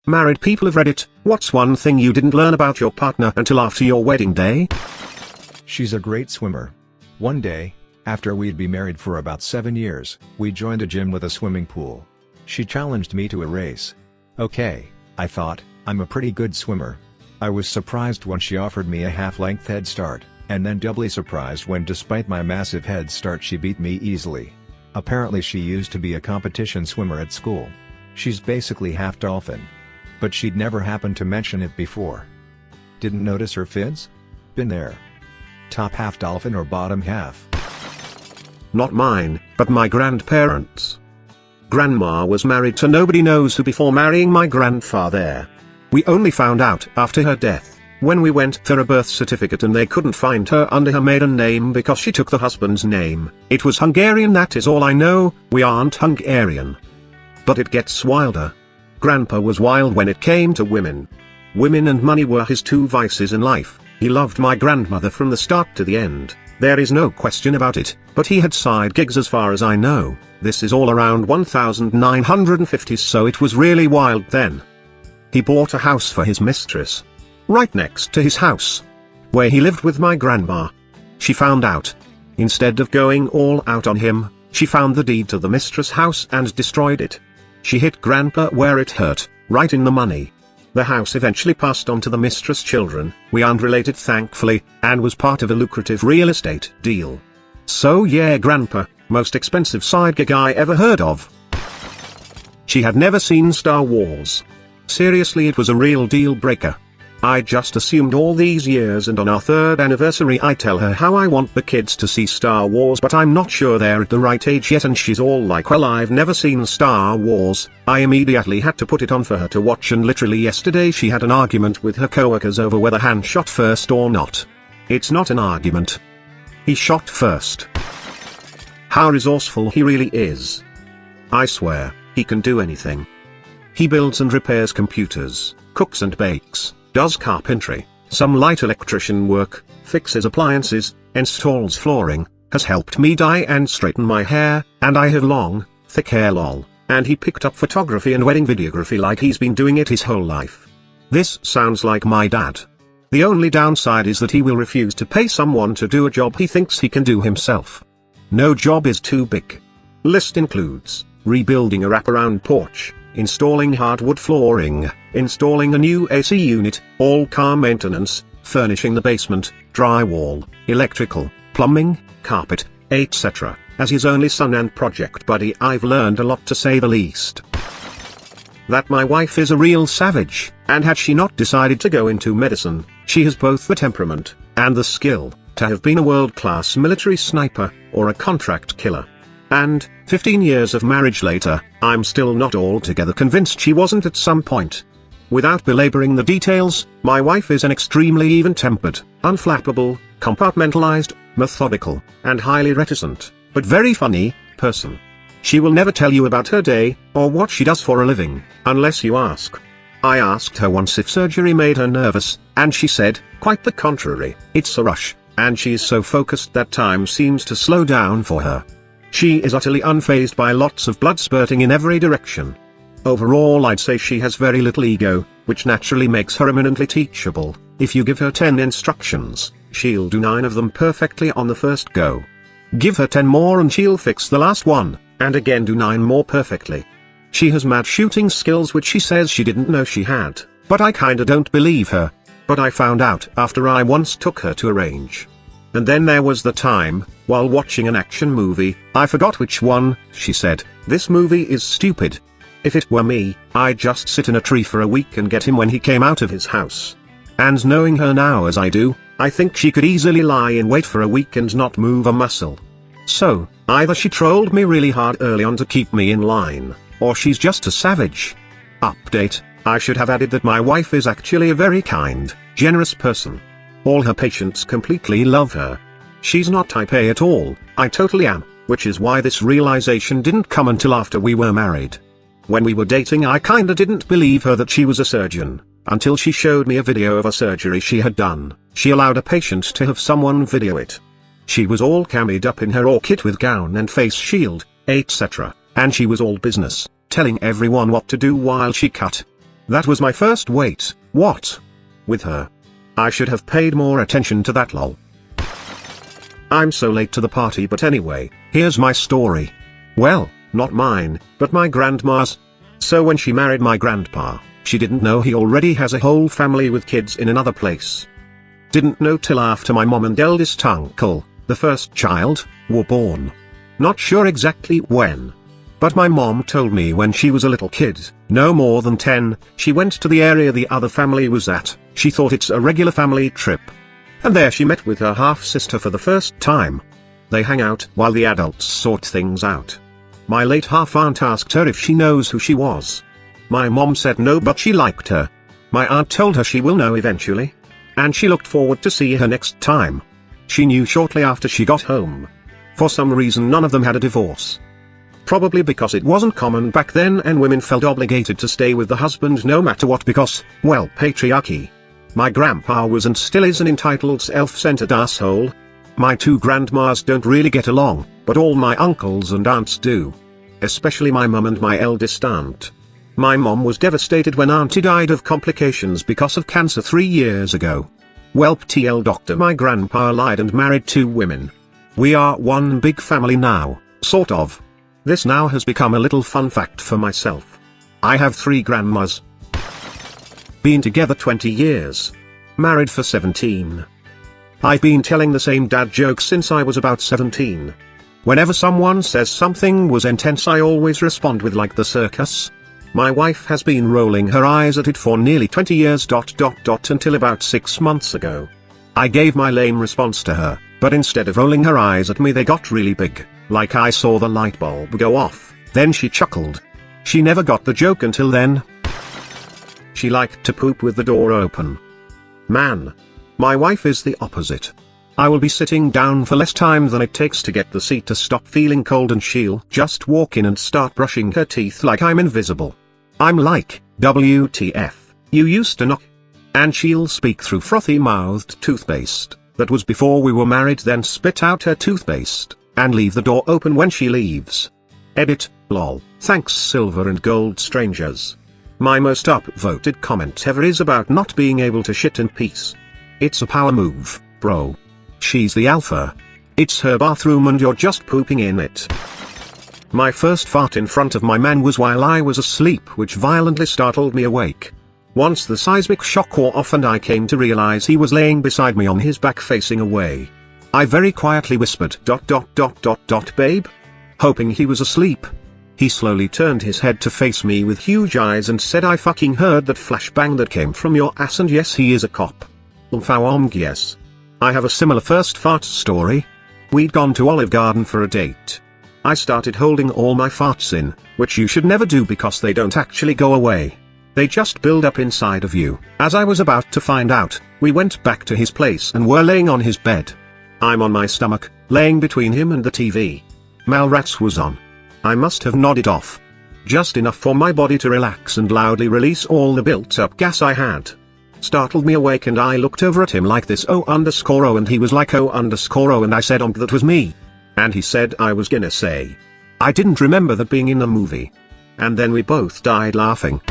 Married people of Reddit, what's one thing you didn't learn about your partner until after your wedding day? She's a great swimmer. One day, after we'd been married for about 7 years, we joined a gym with a swimming pool. She challenged me to a race. Okay, I thought, I'm a pretty good swimmer. I was surprised when she offered me a half-length head start, and then doubly surprised when despite my massive head start she beat me easily. Apparently she used to be a competition swimmer at school. She's basically half dolphin. But she'd never happened to mention it before. Didn't notice her fins? Been there. Top half dolphin or bottom half? Not mine, but my grandparents. Grandma was married to nobody knows who before marrying my grandfather. We only found out after her death, when we went for a birth certificate and they couldn't find her under her maiden name because she took the husband's name. It was Hungarian, that is all I know. We aren't Hungarian. But it gets wilder. Grandpa was wild when it came to women. Women and money were his two vices in life. He loved my grandmother from the start to the end. There is no question about it, but he had side gigs as far as I know. This is all around 1950s, so it was really wild then. He bought a house for his mistress, right next to his house, where he lived with my grandma. She found out. Instead of going all out on him, she found the deed to the mistress' house and destroyed it. She hit Grandpa where it hurt, right in the money. The house eventually passed on to the mistress' children, we aren't related thankfully, and was part of a lucrative real estate deal. So yeah, Grandpa, most expensive side gig I ever heard of. She had never seen Star Wars. Seriously, it was a real deal breaker. I just assumed all these years, and on our 3rd anniversary I tell her how I want the kids to see Star Wars, but I'm not sure they're at the right age yet, and she's all like, well, I've never seen Star Wars. I immediately had to put it on for her to watch, and literally yesterday she had an argument with her coworkers over whether Han shot first or not. It's not an argument. He shot first. How resourceful he really is. I swear, he can do anything. He builds and repairs computers, cooks and bakes, does carpentry, some light electrician work, fixes appliances, installs flooring, has helped me dye and straighten my hair, and I have long, thick hair lol, and he picked up photography and wedding videography like he's been doing it his whole life. This sounds like my dad. The only downside is that he will refuse to pay someone to do a job he thinks he can do himself. No job is too big. List includes rebuilding a wraparound porch, installing hardwood flooring, installing a new AC unit, all car maintenance, furnishing the basement, drywall, electrical, plumbing, carpet, etc. As his only son and project buddy, I've learned a lot, to say the least. That my wife is a real savage, and had she not decided to go into medicine, she has both the temperament and the skill to have been a world-class military sniper or a contract killer. And, 15 years of marriage later, I'm still not altogether convinced she wasn't at some point. Without belaboring the details, my wife is an extremely even-tempered, unflappable, compartmentalized, methodical, and highly reticent, but very funny, person. She will never tell you about her day, or what she does for a living, unless you ask. I asked her once if surgery made her nervous, and she said, quite the contrary, it's a rush, and she's so focused that time seems to slow down for her. She is utterly unfazed by lots of blood spurting in every direction. Overall, I'd say she has very little ego, which naturally makes her eminently teachable. If you give her 10 instructions, she'll do 9 of them perfectly on the first go. Give her 10 more and she'll fix the last one, and again do 9 more perfectly. She has mad shooting skills which she says she didn't know she had, but I kinda don't believe her. But I found out after I once took her to a range. And then there was the time, while watching an action movie, I forgot which one, she said, "This movie is stupid. If it were me, I'd just sit in a tree for a week and get him when he came out of his house." And knowing her now as I do, I think she could easily lie in wait for a week and not move a muscle. So, either she trolled me really hard early on to keep me in line, or she's just a savage. Update: I should have added that my wife is actually a very kind, generous person. All her patients completely love her. She's not type A at all, I totally am, which is why this realization didn't come until after we were married. When we were dating, I kinda didn't believe her that she was a surgeon, until she showed me a video of a surgery she had done. She allowed a patient to have someone video it. She was all camied up in her OR kit with gown and face shield, etc., and she was all business, telling everyone what to do while she cut. That was my first wait, what? With her. I should have paid more attention to that lol. I'm so late to the party, but anyway, here's my story. Well, not mine, but my grandma's. So when she married my grandpa, she didn't know he already has a whole family with kids in another place. Didn't know till after my mom and eldest uncle, the first child, were born. Not sure exactly when. But my mom told me when she was a little kid, no more than 10, she went to the area the other family was at. She thought it's a regular family trip. And there she met with her half-sister for the first time. They hang out while the adults sort things out. My late half-aunt asked her if she knows who she was. My mom said no, but she liked her. My aunt told her she will know eventually. And she looked forward to see her next time. She knew shortly after she got home. For some reason none of them had a divorce. Probably because it wasn't common back then and women felt obligated to stay with the husband no matter what because, well, patriarchy. My grandpa was and still is an entitled self-centered asshole. My two grandmas don't really get along, but all my uncles and aunts do. Especially my mum and my eldest aunt. My mom was devastated when auntie died of complications because of cancer 3 years ago. Welp TL doctor, my grandpa lied and married 2 women. We are one big family now, sort of. This now has become a little fun fact for myself. I have 3 grandmas. Been together 20 years. Married for 17. I've been telling the same dad joke since I was about 17. Whenever someone says something was intense, I always respond with like the circus. My wife has been rolling her eyes at it for nearly 20 years. Until about 6 months ago. I gave my lame response to her, but instead of rolling her eyes at me they got really big, like I saw the light bulb go off. Then she chuckled. She never got the joke until then. She liked to poop with the door open. Man. My wife is the opposite. I will be sitting down for less time than it takes to get the seat to stop feeling cold and she'll just walk in and start brushing her teeth like I'm invisible. I'm like, WTF, you used to knock? And she'll speak through frothy-mouthed toothpaste, that was before we were married, then spit out her toothpaste, and leave the door open when she leaves. Edit, lol, thanks silver and gold strangers. My most upvoted comment ever is about not being able to shit in peace. It's a power move, bro. She's the alpha. It's her bathroom and you're just pooping in it. My first fart in front of my man was while I was asleep, which violently startled me awake. Once the seismic shock wore off and I came to realize he was laying beside me on his back facing away. I very quietly whispered ... babe? Hoping he was asleep. He slowly turned his head to face me with huge eyes and said, I fucking heard that flashbang that came from your ass, and yes, he is a cop. Yes. I have a similar first fart story. We'd gone to Olive Garden for a date. I started holding all my farts in, which you should never do because they don't actually go away. They just build up inside of you. As I was about to find out, we went back to his place and were laying on his bed. I'm on my stomach, laying between him and the TV. Mallrats was on. I must have nodded off. Just enough for my body to relax and loudly release all the built-up gas I had. Startled me awake and I looked over at him like this oh and he was like oh and I said that was me. And he said I was gonna say. I didn't remember that being in the movie. And then we both died laughing.